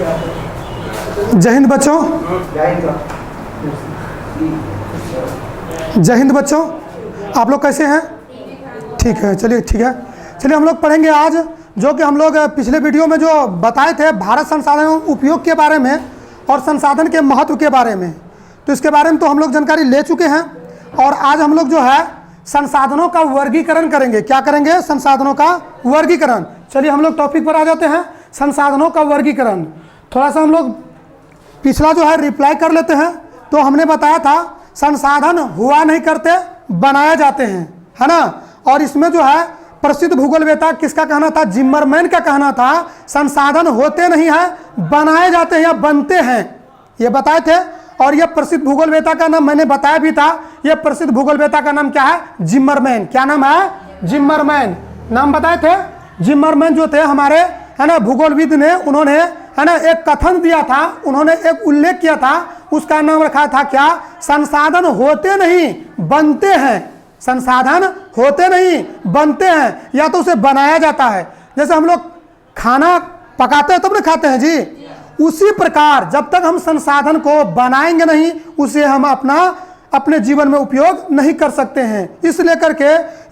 जय हिंद बच्चों, जय हिंद बच्चों। आप लोग कैसे हैं? ठीक है, चलिए ठीक है। चलिए हम लोग पढ़ेंगे आज जो कि हम लोग पिछले वीडियो में जो बताए थे भारत संसाधन उपयोग के बारे में और संसाधन के महत्व के बारे में, तो इसके बारे में तो हम लोग जानकारी ले चुके हैं। और आज हम लोग जो है संसाधनों का वर्गीकरण करेंगे। क्या करेंगे? संसाधनों का वर्गीकरण। चलिए हम लोग टॉपिक पर आ जाते हैं, संसाधनों का वर्गीकरण। थोड़ा सा हम लोग पिछला जो है रिप्लाई कर लेते हैं। तो हमने बताया था संसाधन हुआ नहीं करते, बनाए जाते हैं, है ना। और इसमें जो है प्रसिद्ध भूगोलवेता किसका कहना था? जिम्मरमैन का कहना था संसाधन होते नहीं है, बनाए जाते हैं या बनते हैं, ये बताए थे। और यह प्रसिद्ध भूगोलवेता का नाम मैंने बताया भी था। यह प्रसिद्ध भूगोलवेता का नाम क्या है? जिम्मरमैन। क्या नाम है? जिम्मरमैन। नाम बताए थे। जिम्मरमैन जो थे हमारे, है ना, भूगोलविद ने, उन्होंने, है ना, एक कथन दिया था, उन्होंने एक उल्लेख किया था, उसका नाम रखा था क्या? संसाधन होते नहीं बनते हैं। संसाधन होते नहीं बनते हैं, या तो उसे बनाया जाता है। जैसे हम लोग खाना पकाते हैं तब ना खाते हैं जी, उसी प्रकार जब तक हम संसाधन को बनाएंगे नहीं, उसे हम अपने जीवन में उपयोग नहीं कर सकते हैं। इसलिए करके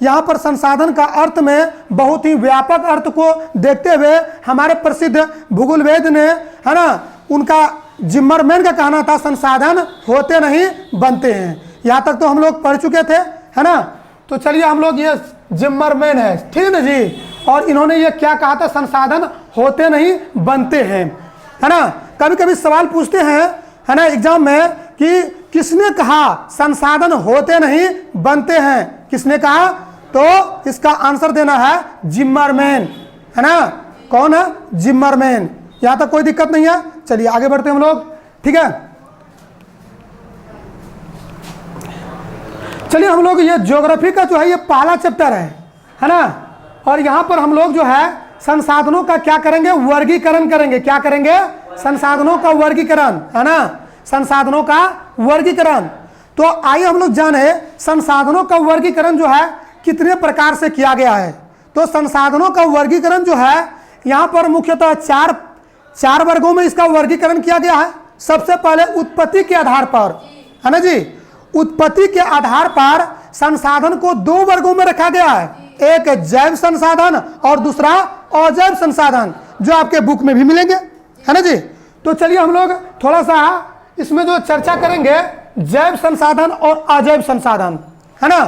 यहाँ पर संसाधन का अर्थ में बहुत ही व्यापक अर्थ को देखते हुए हमारे प्रसिद्ध भूगोलवेद ने, है ना, उनका जिम्मरमैन का कहना था संसाधन होते नहीं बनते हैं। यहाँ तक तो हम लोग पढ़ चुके थे, है ना। तो चलिए हम लोग, ये जिम्मरमैन है, ठीक है ना जी। और इन्होंने ये क्या कहा था? संसाधन होते नहीं बनते हैं, है ना। कभी कभी सवाल पूछते हैं, है ना, एग्जाम में कि किसने कहा संसाधन होते नहीं बनते हैं? किसने कहा? तो इसका आंसर देना है जिम्मरमैन, है ना। कौन है? जिम्मरमैन। यहां तक कोई दिक्कत नहीं है। चलिए आगे बढ़ते हैं हम लोग, ठीक है। चलिए हम लोग, ये ज्योग्राफी का जो है ये पहला चैप्टर है ना। और यहां पर हम लोग जो है संसाधनों का क्या करेंगे? वर्गीकरण करेंगे। क्या करेंगे? संसाधनों का वर्गीकरण, है ना, संसाधनों का वर्गीकरण। तो आइए हम लोग जाने संसाधनों का वर्गीकरण जो है कितने प्रकार से किया गया है। तो संसाधनों का वर्गीकरण जो है यहाँ पर मुख्यतः चार वर्गों में इसका वर्गीकरण किया गया है। सबसे पहले उत्पत्ति के आधार पर, है ना जी, उत्पत्ति के आधार पर संसाधन को दो वर्गों में रखा गया है। एक जैव संसाधन और दूसरा अजैव संसाधन, जो आपके बुक में भी मिलेंगे, है ना जी। तो चलिए हम लोग थोड़ा सा इसमें जो चर्चा करेंगे, जैव संसाधन और अजैव संसाधन, है ना।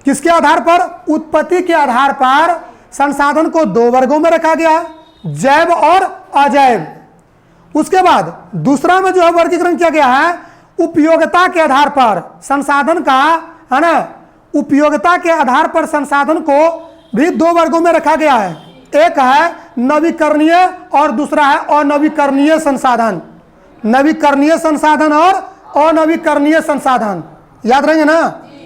किसके आधार पर? उत्पत्ति के आधार पर संसाधन को दो वर्गों में रखा गया है, जैव और अजैव। उसके बाद दूसरा में जो है वर्गीकरण किया गया है उपयोगिता के आधार पर संसाधन का, है ना, उपयोगिता के आधार पर संसाधन को भी दो वर्गों में रखा गया है। एक है नवीकरणीय और दूसरा है अनवीकरणीय संसाधन। नवीकरणीय संसाधन और अनवीकरणीय संसाधन, याद रहेंगे ना।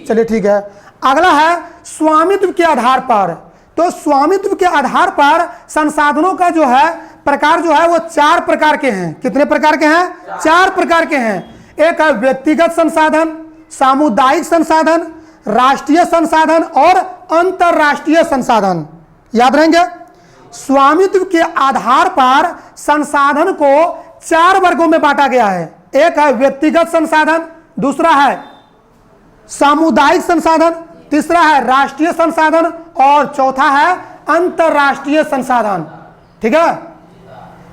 चलिए ठीक है। अगला है स्वामित्व के आधार पर। तो स्वामित्व के आधार पर संसाधनों का जो है प्रकार जो है वो चार प्रकार के हैं। कितने प्रकार के हैं? चार प्रकार के हैं। एक है व्यक्तिगत संसाधन, सामुदायिक संसाधन, राष्ट्रीय संसाधन और अंतरराष्ट्रीय संसाधन। याद रहेंगे। स्वामित्व के आधार पर संसाधन को चार वर्गों में बांटा गया है। एक है व्यक्तिगत संसाधन, दूसरा है सामुदायिक संसाधन, तीसरा है राष्ट्रीय संसाधन और चौथा है अंतरराष्ट्रीय संसाधन, ठीक है।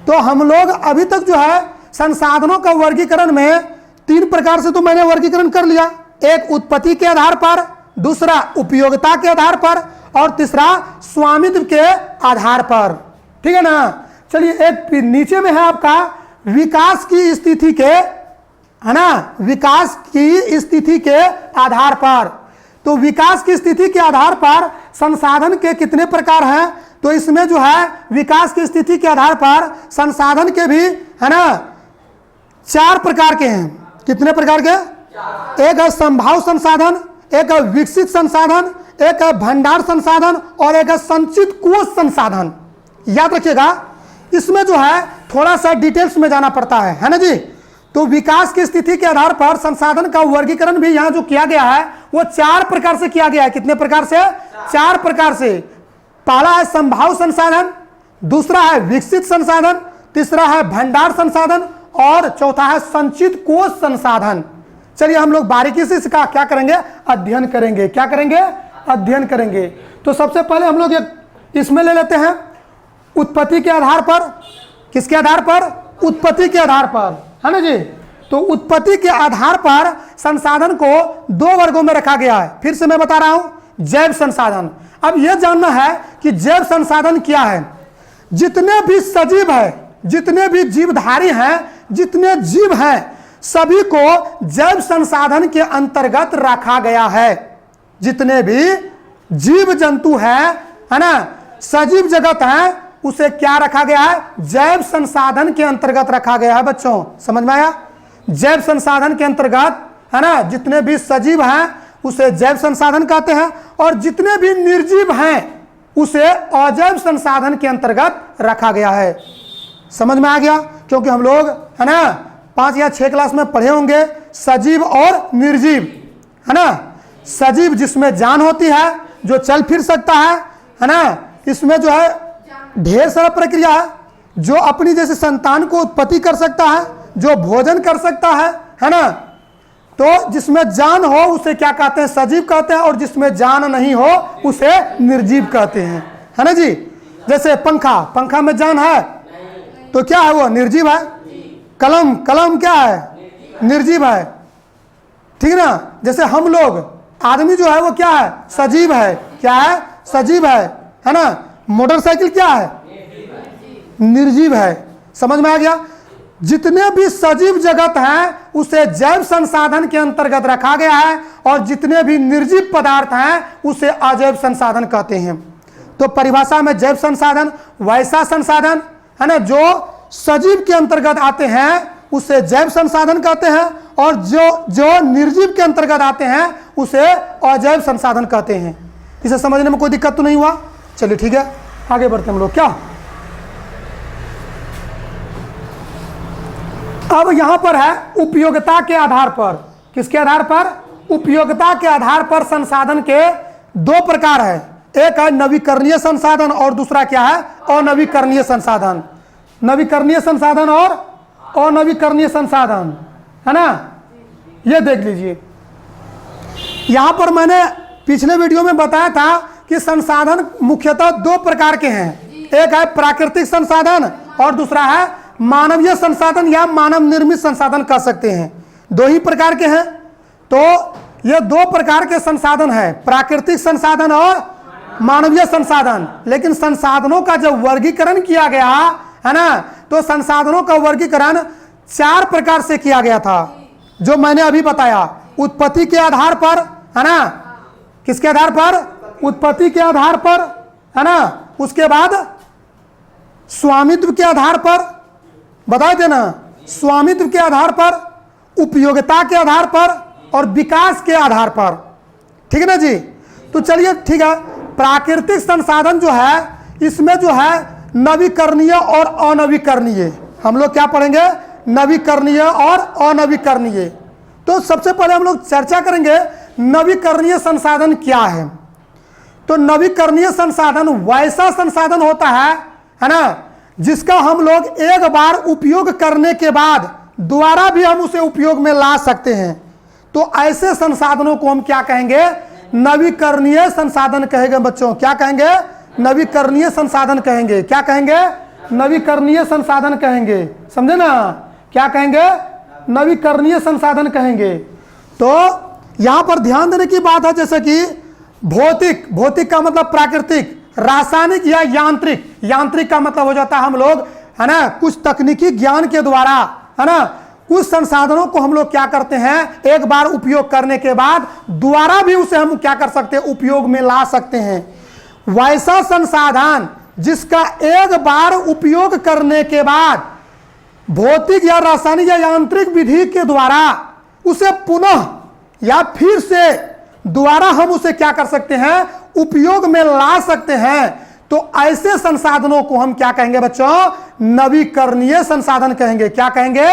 तो हम लोग अभी तक जो है संसाधनों का वर्गीकरण में तीन प्रकार से तो मैंने वर्गीकरण कर लिया। एक उत्पत्ति के आधार पर, दूसरा उपयोगिता के आधार पर और तीसरा स्वामित्व के आधार पर, ठीक है ना। चलिए एक नीचे में है आपका विकास की स्थिति के, है ना, विकास की स्थिति के आधार पर। तो विकास की स्थिति के आधार पर संसाधन के कितने प्रकार हैं? तो इसमें जो है विकास की स्थिति के आधार पर संसाधन के भी, है ना, चार प्रकार के हैं। कितने प्रकार के? एक है संभाव्य संसाधन, एक है विकसित संसाधन, एक है भंडार संसाधन और एक है संचित कोष संसाधन। याद रखिएगा, इसमें जो है थोड़ा सा डिटेल्स में जाना पड़ता है ना जी। तो विकास की स्थिति के आधार पर संसाधन का वर्गीकरण भी यहाँ जो किया गया है वो चार प्रकार से किया गया है। कितने प्रकार से? चार प्रकार से। पहला है संभाव्य संसाधन, दूसरा है विकसित संसाधन, तीसरा है भंडार संसाधन और चौथा है संचित कोष संसाधन। चलिए हम लोग बारीकी से इसका क्या करेंगे, अध्ययन करेंगे। क्या करेंगे, अध्ययन करेंगे। तो सबसे पहले हम लोग इसमें ले लेते हैं उत्पत्ति के आधार पर। किसके आधार पर, उत्पत्ति के आधार पर, है ना जी। तो उत्पत्ति के आधार पर संसाधन को दो वर्गों में रखा गया है। फिर से मैं बता रहा हूं, जैव संसाधन। अब यह जानना है कि जैव संसाधन क्या है। जितने भी सजीव है, जितने भी जीवधारी हैं, जितने जीव हैं, सभी को जैव संसाधन के अंतर्गत रखा गया है। जितने भी जीव जंतु हैं, है ना, सजीव जगत है, उसे क्या रखा गया है, जैव संसाधन के अंतर्गत रखा गया है। बच्चों समझ में आया, जैव संसाधन के अंतर्गत, है ना, जितने भी सजीव हैं उसे जैव संसाधन कहते हैं, और जितने भी निर्जीव हैं उसे अजैव संसाधन के अंतर्गत रखा गया है। समझ में आ गया, क्योंकि हम लोग, है ना, 5 या 6 क्लास में पढ़े होंगे सजीव और निर्जीव, है ना। सजीव जिसमें जान होती है, जो चल फिर सकता है ना, इसमें जो है ढेर सारा प्रक्रिया है, जो अपनी जैसे संतान को उत्पत्ति कर सकता है, जो भोजन कर सकता है ना। तो जिसमें जान हो उसे क्या कहते हैं, सजीव कहते हैं, और जिसमें जान नहीं हो उसे निर्जीव कहते हैं, है ना जी। जैसे पंखा, पंखा में जान है तो क्या है, वो निर्जीव है। कलम, कलम क्या है, निर्जीव है, ठीक है ना। जैसे हम लोग, आदमी जो है वो क्या है, सजीव है। क्या है, सजीव है ना। मोटरसाइकिल क्या है, निर्जीव है। समझ में आ गया। जितने भी सजीव जगत हैं उसे जैव संसाधन के अंतर्गत रखा गया है, और जितने भी निर्जीव पदार्थ हैं उसे अजैव संसाधन कहते हैं। तो परिभाषा में जैव संसाधन वैसा संसाधन है ना जो सजीव के अंतर्गत आते हैं उसे जैव संसाधन कहते हैं, और जो निर्जीव के अंतर्गत आते हैं उसे अजैव संसाधन कहते हैं। इसे समझने में कोई दिक्कत तो नहीं हुआ। चलिए ठीक है, आगे बढ़ते हम लोग। क्या अब यहां पर है उपयोगिता के आधार पर। किसके आधार पर, उपयोगिता के आधार पर संसाधन के दो प्रकार है। एक है नवीकरणीय संसाधन और दूसरा क्या है, अनवीकरणीय संसाधन। नवीकरणीय संसाधन और अनवीकरणीय संसाधन, है ना। ये देख लीजिए, यहां पर मैंने पिछले वीडियो में बताया था कि संसाधन मुख्यतः दो प्रकार के हैं। एक है प्राकृतिक संसाधन और दूसरा है मानवीय संसाधन या मानव निर्मित संसाधन कह सकते हैं। दो ही प्रकार के हैं। तो ये दो प्रकार के संसाधन है, प्राकृतिक संसाधन और मानवीय संसाधन। लेकिन संसाधनों का जब वर्गीकरण किया गया है ना, तो संसाधनों का वर्गीकरण 4 प्रकार से किया गया था, जो मैंने अभी बताया। उत्पत्ति के आधार पर, है ना, किसके आधार पर, उत्पत्ति के आधार पर, है ना। उसके बाद स्वामित्व के आधार पर, बता देना, स्वामित्व के आधार पर, उपयोगिता के आधार पर और विकास के आधार पर। ठीक है ना जी। तो चलिए ठीक है, प्राकृतिक संसाधन जो है इसमें जो है नवीकरणीय और अनवीकरणीय, हम लोग क्या पढ़ेंगे, नवीकरणीय और अनवीकरणीय। तो सबसे पहले हम लोग चर्चा करेंगे नवीकरणीय संसाधन क्या है। तो नवीकरणीय संसाधन वैसा संसाधन होता है ना, जिसका हम लोग एक बार उपयोग करने के बाद दोबारा भी हम उसे उपयोग में ला सकते हैं। तो ऐसे संसाधनों को हम क्या कहेंगे, नवीकरणीय संसाधन कहेंगे। बच्चों क्या कहेंगे, नवीकरणीय संसाधन कहेंगे। क्या कहेंगे, नवीकरणीय संसाधन कहेंगे। समझे ना, क्या कहेंगे, नवीकरणीय संसाधन कहेंगे। तो यहां पर ध्यान देने की बात है, जैसे कि भौतिक, भौतिक का मतलब प्राकृतिक, रासायनिक या यांत्रिक, यांत्रिक का मतलब हो जाता है हम लोग, है ना, कुछ तकनीकी ज्ञान के द्वारा, है ना, कुछ संसाधनों को हम लोग क्या करते हैं, एक बार उपयोग करने के बाद दोबारा भी उसे हम क्या कर सकते हैं, उपयोग में ला सकते हैं। वैसा संसाधन जिसका एक बार उपयोग करने के बाद भौतिक या रासायनिक या यांत्रिक विधि के द्वारा उसे पुनः या फिर से दोबारा हम उसे क्या कर सकते हैं, उपयोग में ला सकते हैं। तो ऐसे संसाधनों को हम क्या कहेंगे बच्चों, नवीकरणीय संसाधन कहेंगे। क्या कहेंगे,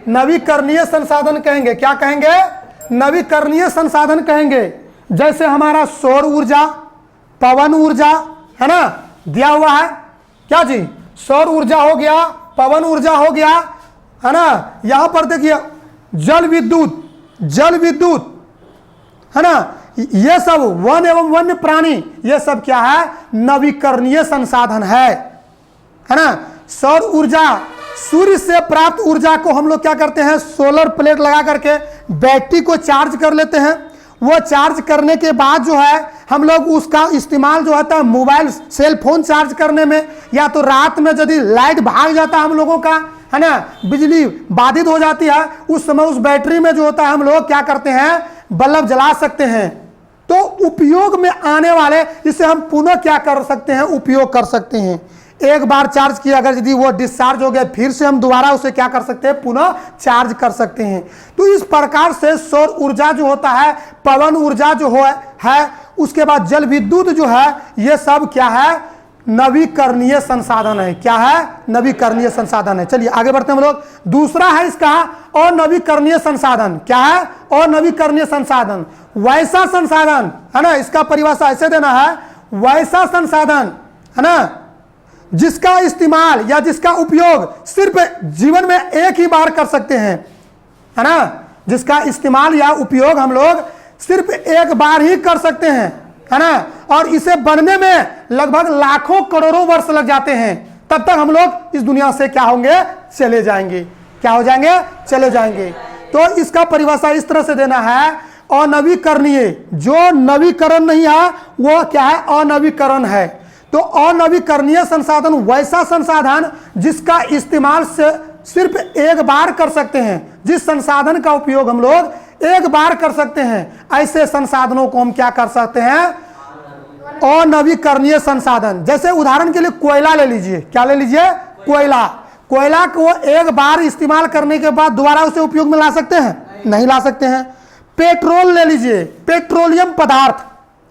नवीकरणीय संसाधन कहेंगे। क्या कहेंगे, नवीकरणीय संसाधन कहेंगे। जैसे हमारा सौर ऊर्जा, पवन ऊर्जा, है ना, दिया हुआ है। क्या जी, सौर ऊर्जा हो गया, पवन ऊर्जा हो गया, है ना। यहां पर देखिए जल विद्युत, है ना। ये सब वन एवं वन्य प्राणी, ये सब क्या है, नवीकरणीय संसाधन है ना। सौर ऊर्जा, सूर्य से प्राप्त ऊर्जा को हम लोग क्या करते हैं, सोलर प्लेट लगा करके बैटरी को चार्ज कर लेते हैं। वो चार्ज करने के बाद जो है हम लोग उसका इस्तेमाल जो होता है मोबाइल सेल फोन चार्ज करने में, या तो रात में यदि लाइट भाग जाता है हम लोगों का, है ना, बिजली बाधित हो जाती है, उस समय उस बैटरी में जो होता है हम लोग क्या करते हैं, बल्ब जला सकते हैं। तो उपयोग में आने वाले, इसे हम पुनः क्या कर सकते हैं, उपयोग कर सकते हैं। एक बार चार्ज किया, अगर यदि वो डिस्चार्ज हो गया, फिर से हम दोबारा उसे क्या कर सकते हैं, पुनः चार्ज कर सकते हैं। तो इस प्रकार से सौर ऊर्जा जो होता है, पवन ऊर्जा जो है, उसके बाद जल विद्युत जो है, ये सब क्या है, नवीकरणीय संसाधन है। क्या है, नवीकरणीय संसाधन है। चलिए आगे बढ़ते हैं हम लोग। दूसरा है इसका अनवीकरणीय संसाधन। क्या है, अनवीकरणीय संसाधन, वैसा संसाधन, है ना। इसका परिभाषा ऐसे देना है, वैसा संसाधन, है ना, जिसका इस्तेमाल या जिसका उपयोग सिर्फ जीवन में एक ही बार कर सकते हैं, है ना। जिसका इस्तेमाल या उपयोग हम लोग सिर्फ एक बार ही कर सकते हैं, है ना। और इसे बनने में लगभग लाखों करोड़ों वर्ष लग जाते हैं, तब तक हम लोग इस दुनिया से क्या होंगे, चले जाएंगे। क्या हो जाएंगे, चले जाएंगे। तो इसका परिभाषा इस तरह से देना है, अनवीकरणीय, जो नवीकरण नहीं है वो क्या है, अनवीकरण है। तो अनवीकरणीय संसाधन वैसा संसाधन जिसका इस्तेमाल से सिर्फ एक बार कर सकते हैं, जिस संसाधन का उपयोग हम लोग एक बार कर सकते हैं, ऐसे संसाधनों को हम क्या कर सकते हैं, अनवीकरणीय संसाधन। जैसे उदाहरण के लिए कोयला ले लीजिए। क्या ले लीजिए, कोयला को एक बार इस्तेमाल करने के बाद दोबारा उसे उपयोग में ला सकते हैं, नहीं ला सकते हैं। पेट्रोल ले लीजिए, पेट्रोलियम पदार्थ,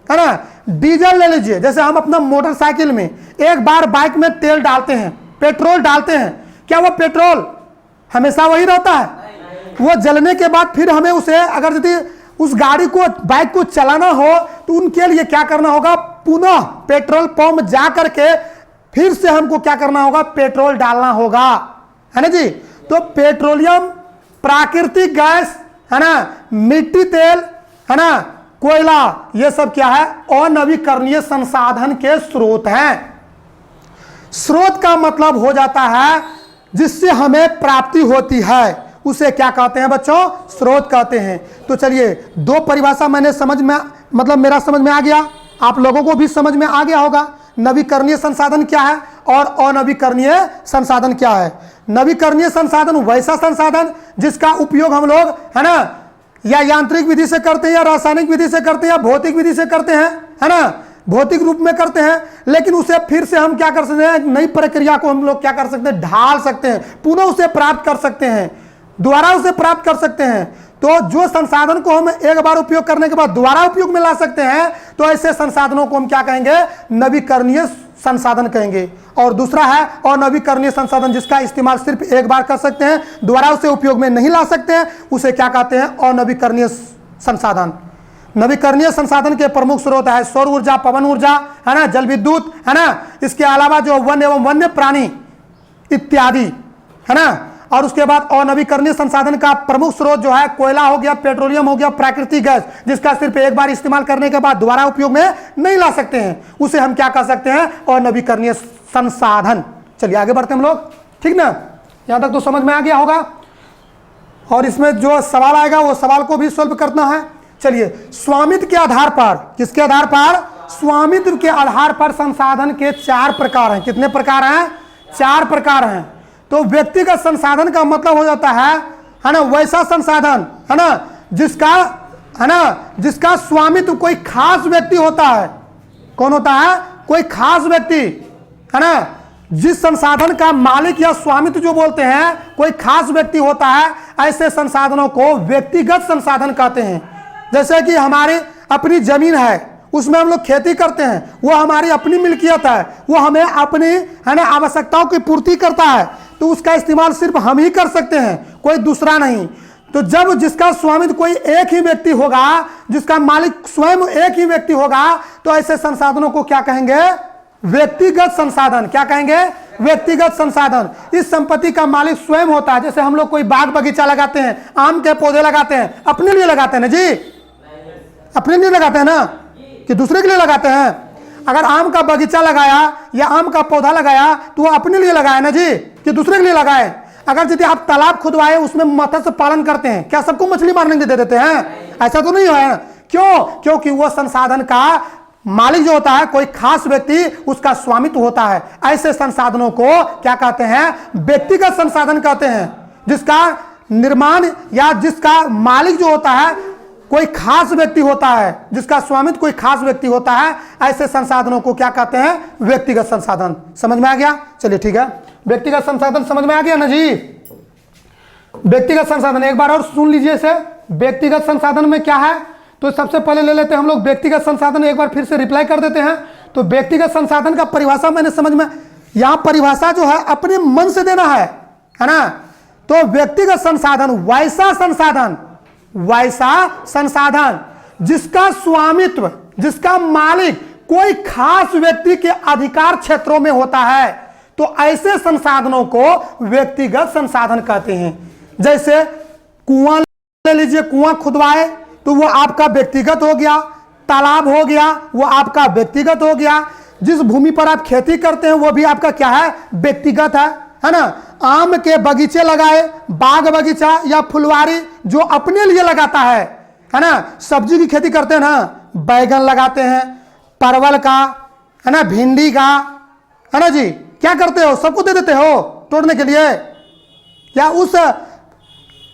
है ना। डीजल ले लीजिए, जैसे हम अपना मोटरसाइकिल में एक बार बाइक में तेल डालते हैं, पेट्रोल डालते हैं, क्या वो पेट्रोल हमेशा वही रहता है? वो जलने के बाद फिर हमें उसे, अगर यदि उस गाड़ी को, बाइक को चलाना हो, तो उनके लिए क्या करना होगा, पुनः पेट्रोल पंप जा करके फिर से हमको क्या करना होगा, पेट्रोल डालना होगा, है ना जी। तो पेट्रोलियम, प्राकृतिक गैस, है ना, मिट्टी तेल, है ना, कोयला, ये सब क्या है, अनवीकरणीय संसाधन के स्रोत हैं। स्रोत का मतलब हो जाता है जिससे हमें प्राप्ति होती है, उसे क्या कहते हैं बच्चों, स्रोत कहते हैं। तो चलिए दो परिभाषा मैंने समझ में, मतलब मेरा समझ में आ गया, आप लोगों को भी समझ में आ गया होगा। नवीकरणीय संसाधन क्या है और अनवीकरणीय संसाधन क्या है। नवीकरणीय संसाधन वैसा संसाधन जिसका उपयोग हम लोग, है ना, या यांत्रिक विधि से करते हैं, या रासायनिक विधि से करते हैं, या भौतिक विधि से करते हैं, है ना, भौतिक रूप में करते हैं, लेकिन उसे फिर से हम क्या कर सकते हैं, नई प्रक्रिया को हम लोग क्या कर सकते हैं, ढाल सकते हैं, पुनः उसे प्राप्त कर सकते हैं, दोबारा उसे प्राप्त कर सकते हैं। तो जो संसाधन को हम एक बार उपयोग करने के बाद दोबारा उपयोग में ला सकते हैं, तो ऐसे संसाधनों को हम क्या कहेंगे, नवीकरणीय संसाधन कहेंगे। और दूसरा है अनवीकरणीय संसाधन, जिसका इस्तेमाल सिर्फ एक बार कर सकते हैं, दोबारा उसे उपयोग में नहीं ला सकते हैं, उसे क्या कहते हैं, अनवीकरणीय संसाधन। नवीकरणीय संसाधन के प्रमुख स्रोत है सौर ऊर्जा, पवन ऊर्जा, है ना, जल विद्युत, है ना, इसके अलावा जो वन एवं वन्य प्राणी इत्यादि, है ना। और उसके बाद अनवीकरणीय संसाधन का प्रमुख स्रोत जो है कोयला हो गया, पेट्रोलियम हो गया, प्राकृतिक गैस, जिसका सिर्फ एक बार इस्तेमाल करने के बाद दोबारा उपयोग में नहीं ला सकते हैं, उसे हम क्या कह सकते हैं, अनवीकरणीय संसाधन। चलिए आगे बढ़ते हैं हम लोग, ठीक ना, यहां तक तो समझ में आ गया होगा। और इसमें जो सवाल आएगा वो सवाल को भी सॉल्व करना है। चलिए, स्वामित्व के आधार पर, किसके आधार पर, स्वामित्व के आधार पर संसाधन के 4 प्रकार हैं। कितने प्रकार हैं, 4 प्रकार हैं। तो व्यक्तिगत संसाधन का मतलब हो जाता है ना, वैसा संसाधन, है ना, जिसका, है ना, जिसका स्वामित्व कोई खास व्यक्ति होता है। कौन होता है, कोई खास व्यक्ति, है ना, जिस संसाधन का मालिक या स्वामित्व जो बोलते हैं कोई खास व्यक्ति होता है, ऐसे संसाधनों को व्यक्तिगत संसाधन कहते हैं। जैसे कि हमारी अपनी जमीन है, उसमें हम लोग खेती करते हैं, वो हमारी अपनी मिल्कियत है, वो हमें अपनी, है ना, आवश्यकताओं की पूर्ति करता है, तो उसका इस्तेमाल सिर्फ हम ही कर सकते हैं, कोई दूसरा नहीं। तो जब जिसका स्वामित्व कोई एक ही व्यक्ति होगा, जिसका मालिक स्वयं एक ही व्यक्ति होगा, तो ऐसे संसाधनों को क्या कहेंगे, व्यक्तिगत संसाधन। क्या कहेंगे, व्यक्तिगत संसाधन। इस संपत्ति का मालिक स्वयं होता है। जैसे हम लोग कोई बाग बगीचा लगाते हैं, आम के पौधे लगाते हैं, अपने लिए लगाते हैं ना जी, अपने लिए लगाते हैं ना कि दूसरे के लिए लगाते हैं? अगर आम का बगीचा लगाया या आम का पौधा लगाया तो वो अपने लिए लगाया ना जी कि दूसरे के लिए लगाए? अगर यदि आप तालाब खुदवाए, उसमें मत्स्य पालन करते हैं, क्या सबको मछली मारने दे देते हैं? ऐसा तो नहीं है। क्यों? क्योंकि वो संसाधन का मालिक जो होता है कोई खास व्यक्ति, उसका स्वामित्व होता है। ऐसे संसाधनों को क्या कहते हैं? व्यक्तिगत संसाधन कहते हैं, जिसका निर्माण या जिसका मालिक जो होता है कोई खास व्यक्ति होता है, जिसका स्वामित्व कोई खास व्यक्ति होता है। ऐसे संसाधनों को क्या कहते हैं? व्यक्तिगत संसाधन। समझ में आ गया? चलिए ठीक है, व्यक्तिगत संसाधन समझ में आ गया ना जी। व्यक्तिगत संसाधन एक बार और सुन लीजिए इसे। व्यक्तिगत संसाधन में क्या है? तो सबसे पहले ले लेते हैं हम लोग व्यक्तिगत संसाधन, एक बार फिर से रिप्लाई कर देते हैं। तो व्यक्तिगत संसाधन का परिभाषा मैंने समझ में, यहां परिभाषा जो है अपने मन से देना है ना। तो व्यक्तिगत संसाधन वैसा संसाधन जिसका स्वामित्व, जिसका मालिक कोई खास व्यक्ति के अधिकार क्षेत्रों में होता है, तो ऐसे संसाधनों को व्यक्तिगत संसाधन कहते हैं। जैसे कुआं ले लीजिए, कुआं खुदवाए तो वो आपका व्यक्तिगत हो गया। तालाब हो गया, वो आपका व्यक्तिगत हो गया। जिस भूमि पर आप खेती करते हैं वो भी आपका क्या है? व्यक्तिगत है ना। आम के बगीचे लगाए, बाग बगीचा या फुलवारी जो अपने लिए लगाता है ना। सब्जी की खेती करते हैं ना, बैगन लगाते हैं, परवल का है ना, भिंडी का है ना जी, क्या करते हो? सबको दे देते हो तोड़ने के लिए? या उस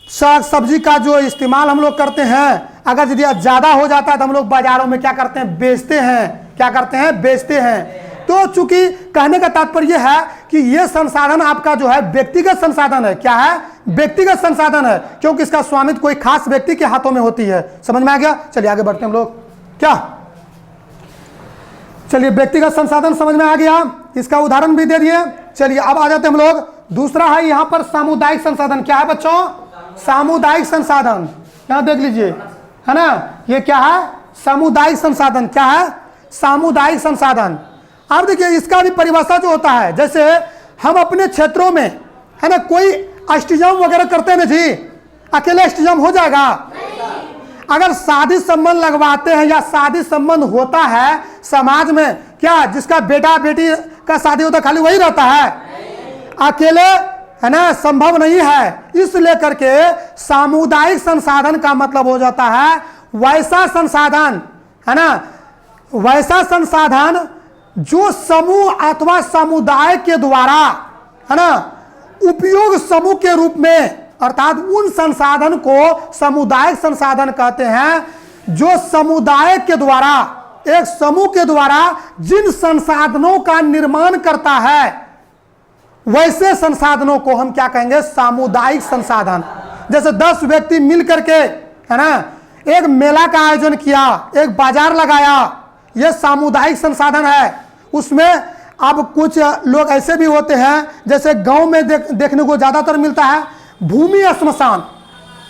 साग सब्जी का जो इस्तेमाल हम लोग करते हैं, अगर यदि ज्यादा हो जाता है तो हम लोग बाजारों में क्या करते हैं? बेचते हैं। क्या करते हैं? बेचते हैं। तो चूंकि कहने का तात्पर्य है कि यह संसाधन आपका जो है व्यक्तिगत संसाधन है। क्या है? व्यक्तिगत संसाधन है, क्योंकि इसका स्वामित्व कोई खास व्यक्ति के हाथों में होती है। समझ में आ गया? चलिए आगे बढ़ते हैं हम लोग। क्या? चलिए व्यक्तिगत संसाधन समझ में आ गया, इसका उदाहरण भी दे दिए। चलिए अब आ जाते हैं हम लोग। दूसरा है यहां पर सामुदायिक संसाधन। क्या है बच्चों? सामुदायिक संसाधन। यहां देख लीजिए है ना, ये क्या है? सामुदायिक संसाधन। क्या है? सामुदायिक संसाधन। अब देखिए इसका भी परिभाषा जो होता है, जैसे हम अपने क्षेत्रों में है ना कोई अष्टजाम वगैरह करते हैं ना जी, अकेले अष्टजाम हो जाएगा? अगर शादी संबंध लगवाते हैं या शादी संबंध होता है समाज में, क्या जिसका बेटा बेटी का शादी होता है खाली वही रहता है? अकेले है ना संभव नहीं है। इसलिए करके सामुदायिक संसाधन का मतलब हो जाता है वैसा संसाधन, है ना, वैसा संसाधन जो समूह अथवा समुदाय के द्वारा है ना उपयोग समूह के रूप में, अर्थात उन संसाधन को सामुदायिक संसाधन कहते हैं जो समुदाय के द्वारा, एक समूह के द्वारा जिन संसाधनों का निर्माण करता है, वैसे संसाधनों को हम क्या कहेंगे? सामुदायिक संसाधन। जैसे 10 व्यक्ति मिल करके है ना एक मेला का आयोजन किया, एक बाजार लगाया, यह सामुदायिक संसाधन है। उसमें अब कुछ लोग ऐसे भी होते हैं, जैसे गांव में देखने को ज्यादातर मिलता है भूमि श्मशान,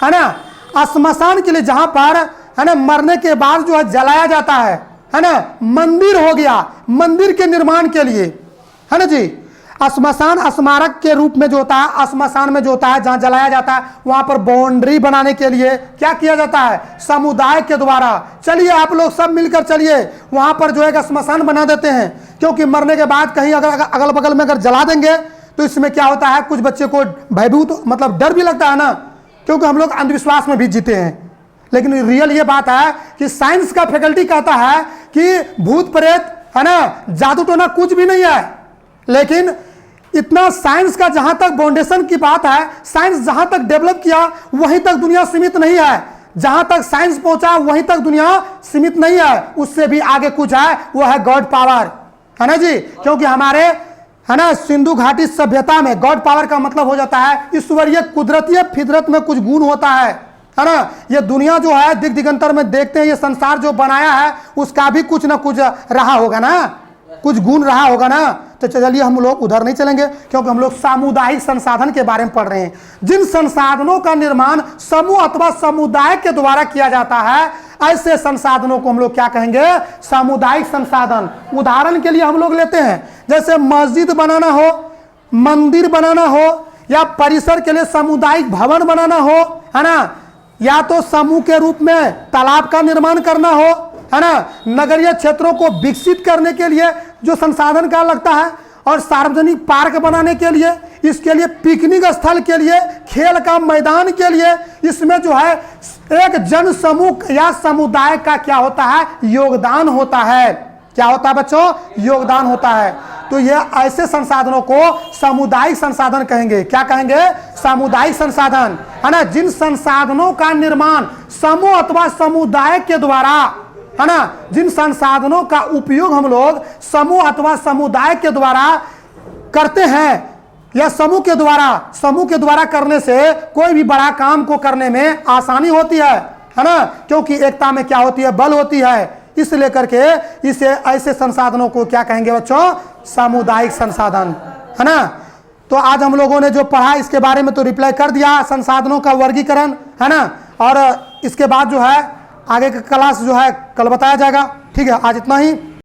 है ना। श्मशान के लिए जहां पर है ना मरने के बाद जो है जलाया जाता है ना। मंदिर हो गया, मंदिर के निर्माण के लिए, है ना जी। श्मशान स्मारक के रूप में जो होता है, श्मशान में जो होता है जहां जलाया जाता है, वहां पर बाउंड्री बनाने के लिए क्या किया जाता है? समुदाय के द्वारा। चलिए आप लोग सब मिलकर चलिए वहां पर जो है श्मशान बना देते हैं, क्योंकि मरने के बाद कहीं अगर अगल बगल में अगर जला देंगे तो इसमें क्या होता है, कुछ बच्चे को भयभीत मतलब डर भी लगता है ना, क्योंकि हम लोग अंधविश्वास में भी जीते हैं। लेकिन रियल ये बात है कि साइंस का फैकल्टी कहता है कि भूत प्रेत है ना, जादू टोना कुछ भी नहीं है। लेकिन इतना साइंस का जहां तक फाउंडेशन की बात है, साइंस जहां तक डेवलप किया वहीं तक दुनिया सीमित नहीं है। जहां तक साइंस पहुंचा वहीं तक दुनिया सीमित नहीं है, उससे भी आगे कुछ है, वो है गॉड पावर, है ना जी। क्योंकि हमारे है ना सिंधु घाटी सभ्यता में गॉड पावर का मतलब हो जाता है ईश्वरीय कुदरती फितरत में कुछ गुण होता है ना। ये दुनिया जो है दिग दिगंतर में देखते हैं, ये संसार जो बनाया है उसका भी कुछ ना कुछ रहा होगा ना, कुछ गुण रहा होगा ना। तो चलिए हम लोग उधर नहीं चलेंगे, क्योंकि हम लोग सामुदायिक संसाधन के बारे में पढ़ रहे हैं। जिन संसाधनों का निर्माण समूह अथवा समुदाय के द्वारा किया जाता है, ऐसे संसाधनों को हम लोग क्या कहेंगे? सामुदायिक संसाधन। उदाहरण के लिए हम लोग लेते हैं, जैसे मस्जिद बनाना हो, मंदिर बनाना हो, या परिसर के लिए सामुदायिक भवन बनाना हो, है ना, या तो समूह के रूप में तालाब का निर्माण करना हो, है ना, नगरीय क्षेत्रों को विकसित करने के लिए जो संसाधन का लगता है, और सार्वजनिक पार्क बनाने के लिए, इसके लिए पिकनिक स्थल के लिए, खेल का मैदान के लिए, इसमें जो है एक जन समूह या समुदाय का क्या होता है, योगदान होता है। क्या होता है बच्चों? योगदान होता है। तो ये ऐसे संसाधनों को सामुदायिक संसाधन कहेंगे। क्या कहेंगे? सामुदायिक संसाधन, है ना, जिन संसाधनों का निर्माण समूह अथवा समुदाय के द्वारा, है ना, जिन संसाधनों का उपयोग हम लोग समूह अथवा समुदाय के द्वारा करते हैं, या समूह के द्वारा करने से कोई भी बड़ा काम को करने में आसानी होती है ना, क्योंकि एकता में क्या होती है? बल होती है। इस लेकर के इसे ऐसे संसाधनों को क्या कहेंगे बच्चों? सामुदायिक संसाधन, है ना। तो आज हम लोगों ने जो पढ़ा इसके बारे में तो रिप्लाई कर दिया, संसाधनों का वर्गीकरण, है ना, और इसके बाद जो है आगे का क्लास जो है कल बताया जाएगा। ठीक है, आज इतना ही।